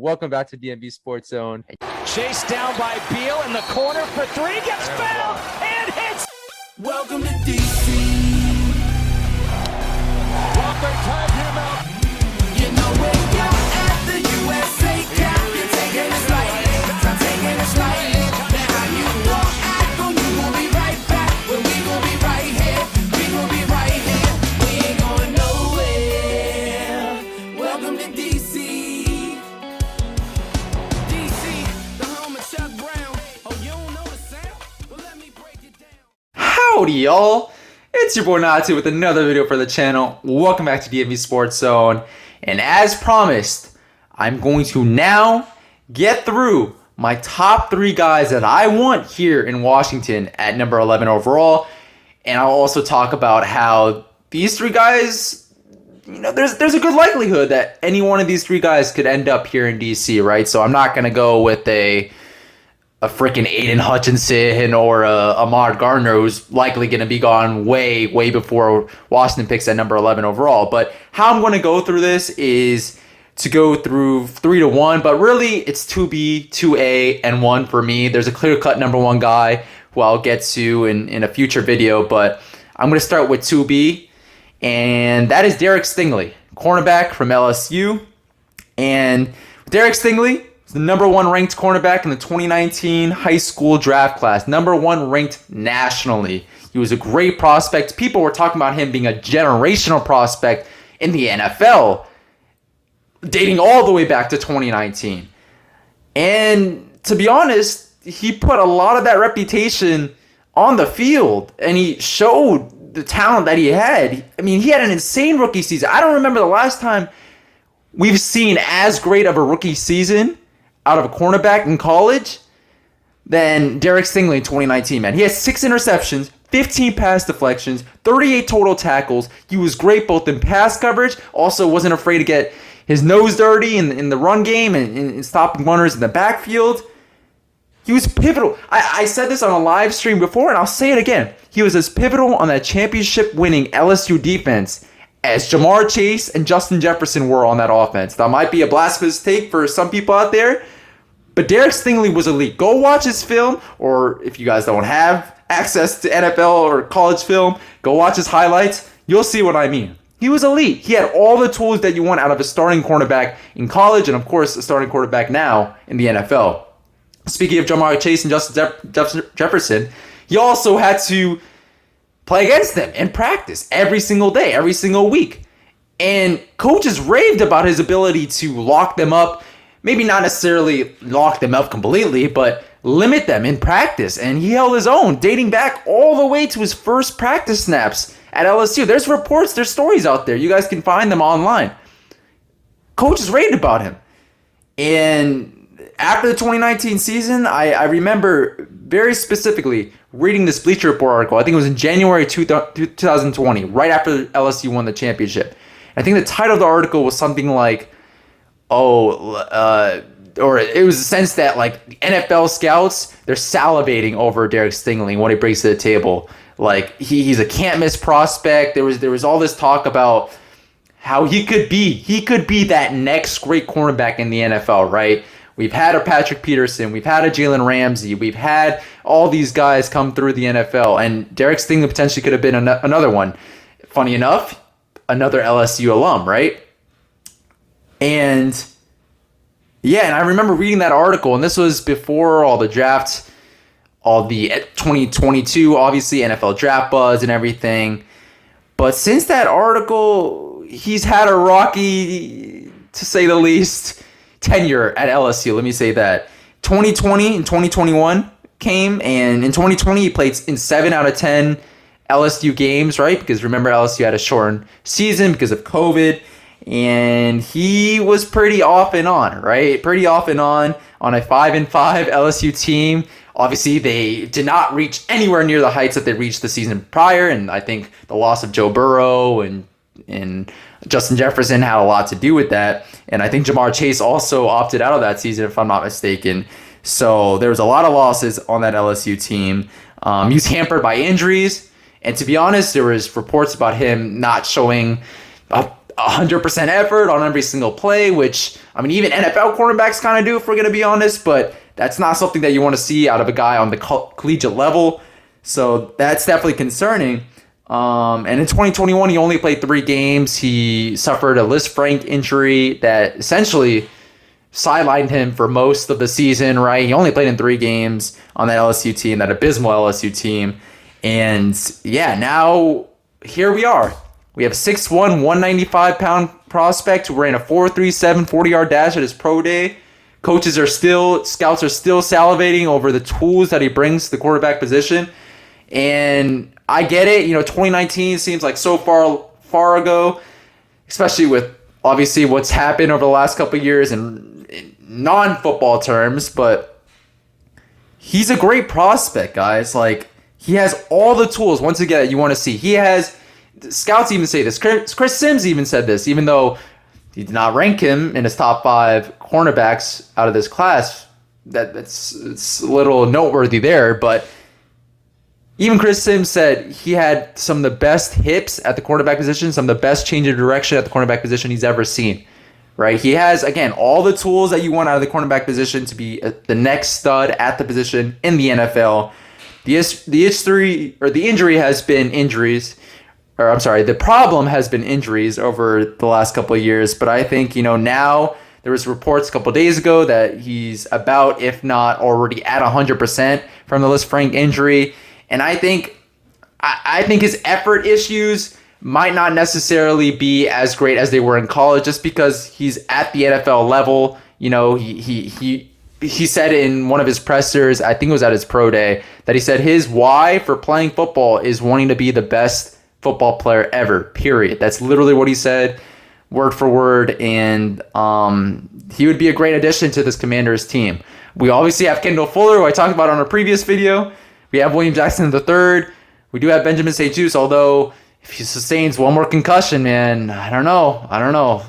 Welcome back to DMV Sports Zone. Chased down by Beal in the corner for three, gets fouled and hits. Welcome to DC. Walker tied him out. You know where you're at, the USA cap. You're taking it slightly, I'm taking it slightly. Now how you gon' act on you gon' be right back. When we gon' be right here, we gon' be right here. We ain't going nowhere. Welcome to DC. Howdy y'all, it's your boy Nati with another video for the channel. Welcome back to DMV Sports Zone. And as promised, I'm going to now get through my top 3 guys that I want here in Washington at number 11 overall. And I'll also talk about how these 3 guys, you know, there's a good likelihood that any one of these 3 guys could end up here in DC, right? So I'm not going to go with a freaking Aiden Hutchinson or a Ahmad Gardner, who's likely going to be gone way before Washington picks at number 11 overall. But how I'm going to go through this is to go through 3 to 1, but really it's 2B, 2A, and 1 for me. There's a clear-cut number 1 guy who I'll get to in a future video, but I'm going to start with 2B, and that is Derek Stingley, cornerback from LSU. And Derek Stingley, the number 1 ranked cornerback in the 2019 high school draft class. Number 1 ranked nationally. He was a great prospect. People were talking about him being a generational prospect in the NFL, dating all the way back to 2019. And to be honest, he put a lot of that reputation on the field, and he showed the talent that he had. I mean, he had an insane rookie season. I don't remember the last time we've seen as great of a rookie season out of a cornerback in college than Derek Stingley in 2019, man. He had 6 interceptions, 15 pass deflections, 38 total tackles. He was great both in pass coverage, also wasn't afraid to get his nose dirty in the run game and stopping runners in the backfield. He was pivotal. I said this on a live stream before, and I'll say it again. He was as pivotal on that championship-winning LSU defense as Jamar Chase and Justin Jefferson were on that offense. That might be a blasphemous take for some people out there, but Derek Stingley was elite. Go watch his film, or if you guys don't have access to NFL or college film, go watch his highlights. You'll see what I mean. He was elite. He had all the tools that you want out of a starting cornerback in college, and of course, a starting quarterback now in the NFL. Speaking of Jamar Chase and Justin Jefferson, he also had to play against them in practice every single day, every single week. And coaches raved about his ability to lock them up. Maybe not necessarily lock them up completely, but limit them in practice. And he held his own, dating back all the way to his first practice snaps at LSU. There's reports, there's stories out there. You guys can find them online. Coaches raved about him. And after the 2019 season, I remember very specifically reading this Bleacher Report article. I think it was in January 2020, right after LSU won the championship. I think the title of the article was something like, or it was a sense that like NFL scouts, they're salivating over Derek Stingley and what he brings to the table. Like he's a can't miss prospect. There was all this talk about how he could be that next great cornerback in the NFL, right? We've had a Patrick Peterson, we've had a Jalen Ramsey, we've had all these guys come through the NFL, and Derek Stingley potentially could have been another one. Funny enough, another LSU alum, right? And yeah, and I remember reading that article, and this was before all the drafts, all the 2022, obviously, NFL draft buzz and everything. But since that article, he's had a rocky, to say the least, tenure at LSU. Let me say that. 2020 and 2021 came, and in 2020 he played in 7 out of 10 LSU games, right? Because remember, LSU had a shortened season because of COVID, and he was pretty off and on, right? Pretty off and on a 5-5 LSU team. Obviously, they did not reach anywhere near the heights that they reached the season prior, and I think the loss of Joe Burrow and Justin Jefferson had a lot to do with that. And I think Jamar Chase also opted out of that season, if I'm not mistaken. So there was a lot of losses on that LSU team. He was hampered by injuries. And to be honest, there was reports about him not showing 100% effort on every single play, which, I mean, even NFL cornerbacks kind of do, if we're going to be honest, but that's not something that you want to see out of a guy on the collegiate level. So that's definitely concerning. And in 2021, he only played 3 games. He suffered a Lisfranc injury that essentially sidelined him for most of the season, right? He only played in 3 games on that LSU team, that abysmal LSU team. And yeah, now here we are. We have a 6'1", 195-pound prospect who ran a 4.37 40-yard dash at his pro day. Scouts are still salivating over the tools that he brings to the quarterback position. And I get it, 2019 seems like so far ago, especially with obviously what's happened over the last couple of years in non-football terms, but he's a great prospect, guys. Like, he has all the tools, once again, that you want to see. He has, scouts even say this, Chris Sims even said this, even though he did not rank him in his top 5 cornerbacks out of this class. It's a little noteworthy there, but even Chris Sims said he had some of the best hips at the cornerback position, some of the best change of direction at the cornerback position he's ever seen. Right? He has, again, all the tools that you want out of the cornerback position to be the next stud at the position in the NFL. The injury has been injuries. Or I'm sorry, the problem has been injuries over the last couple of years. But I think, now there was reports a couple of days ago that he's about, if not already at 100% from the Lisfranc injury. And I think his effort issues might not necessarily be as great as they were in college, just because he's at the NFL level. He said in one of his pressers, I think it was at his pro day, that he said his why for playing football is wanting to be the best football player ever, period. That's literally what he said, word for word. And he would be a great addition to this Commanders team. We obviously have Kendall Fuller, who I talked about on our previous video. We have William Jackson III. We do have Benjamin St-Juste, although if he sustains one more concussion, man, I don't know.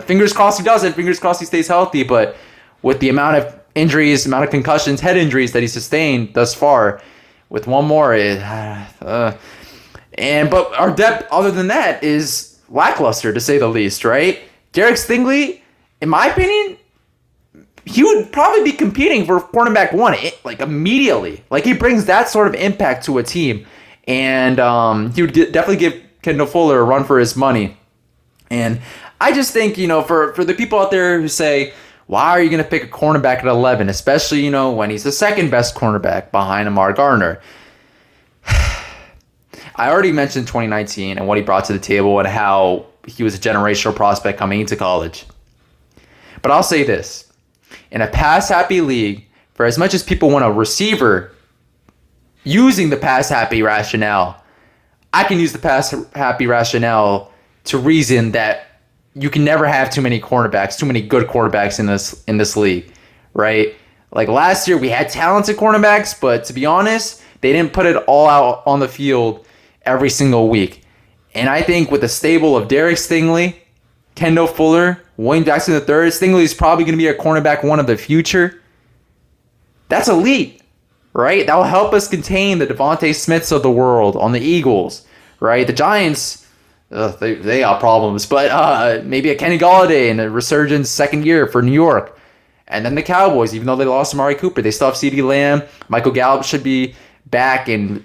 Fingers crossed he doesn't. Fingers crossed he stays healthy. But with the amount of injuries, amount of concussions, head injuries that he sustained thus far, with one more, but our depth, other than that, is lackluster to say the least, right? Derek Stingley, in my opinion, he would probably be competing for cornerback 1, like, immediately. Like, he brings that sort of impact to a team. And he would definitely give Kendall Fuller a run for his money. And I just think, for the people out there who say, why are you going to pick a cornerback at 11, especially, when he's the second best cornerback behind Amar Gardner? I already mentioned 2019 and what he brought to the table and how he was a generational prospect coming into college. But I'll say this. In a pass-happy league, for as much as people want a receiver using the pass-happy rationale, I can use the pass-happy rationale to reason that you can never have too many cornerbacks, too many good cornerbacks in this league, right? Like last year, we had talented cornerbacks, but to be honest, they didn't put it all out on the field every single week. And I think with the stable of Derek Stingley, Kendall Fuller, William Jackson III, Stingley is probably going to be a cornerback 1 of the future. That's elite, right? That will help us contain the Devontae Smiths of the world on the Eagles, right? The Giants, they got problems, but maybe a Kenny Golladay in a resurgence second year for New York. And then the Cowboys, even though they lost Amari Cooper, they still have CeeDee Lamb. Michael Gallup should be back and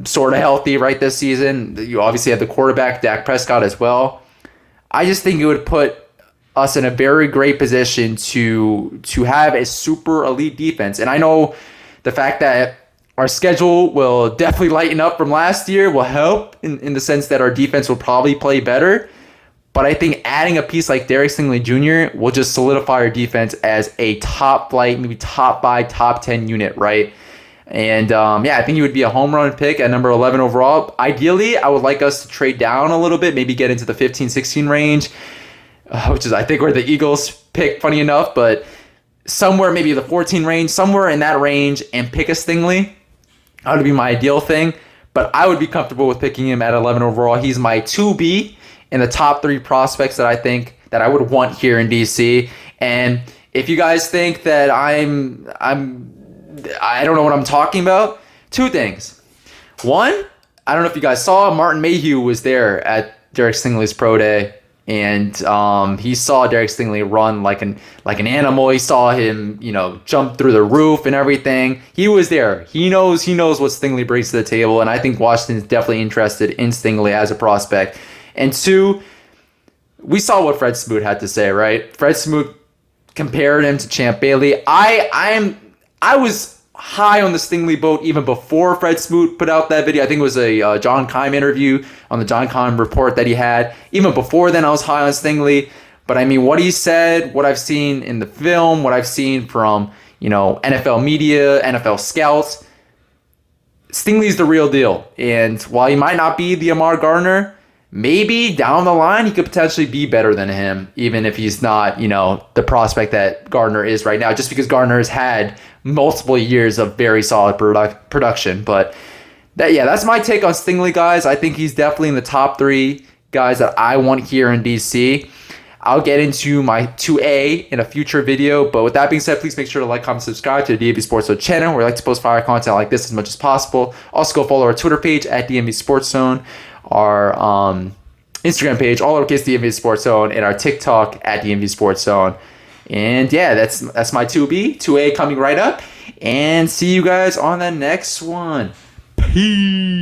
sort of healthy right this season. You obviously have the quarterback, Dak Prescott, as well. I just think it would put us in a very great position to have a super elite defense. And I know the fact that our schedule will definitely lighten up from last year will help in the sense that our defense will probably play better. But I think adding a piece like Derek Stingley Jr. will just solidify our defense as a top flight, maybe top 5, top 10 unit, right? And I think it would be a home run pick at number 11 overall. Ideally, I would like us to trade down a little bit, maybe get into the 15-16 range, which is, I think, where the Eagles pick, funny enough, but somewhere maybe the 14 range, somewhere in that range, and pick a Stingley. That would be my ideal thing, but I would be comfortable with picking him at 11 overall. He's my 2B in the top 3 prospects that I think that I would want here in DC. And if you guys think that I don't know what I'm talking about, 2 things. One, I don't know if you guys saw, Martin Mayhew was there at Derek Stingley's pro day. And he saw Derek Stingley run like an animal. He saw him, jump through the roof and everything. He was there. He knows what Stingley brings to the table, and I think Washington's definitely interested in Stingley as a prospect. And two, we saw what Fred Smoot had to say, right? Fred Smoot compared him to Champ Bailey. I was high on the Stingley boat even before Fred Smoot put out that video. I think it was a John Keim interview on the John Keim report that he had. Even before then, I was high on Stingley. But I mean, what he said, what I've seen in the film, what I've seen from NFL media, NFL scouts, Stingley's the real deal. And while he might not be the Amar Gardner, maybe down the line he could potentially be better than him, even if he's not, the prospect that Gardner is right now, just because Gardner has had multiple years of very solid production. But that's my take on Stingley, guys. I think he's definitely in the top 3 guys that I want here in DC. I'll get into my 2A in a future video, but with that being said, please make sure to like, comment, subscribe to the DMV Sports Zone channel, where I like to post fire content like this as much as possible. Also, go follow our Twitter page at DMVSportsZone, our Instagram page, all lowercase DMVSportsZone, and our TikTok at DMVSportsZone. And that's my 2B, 2A coming right up. And see you guys on the next one. Peace.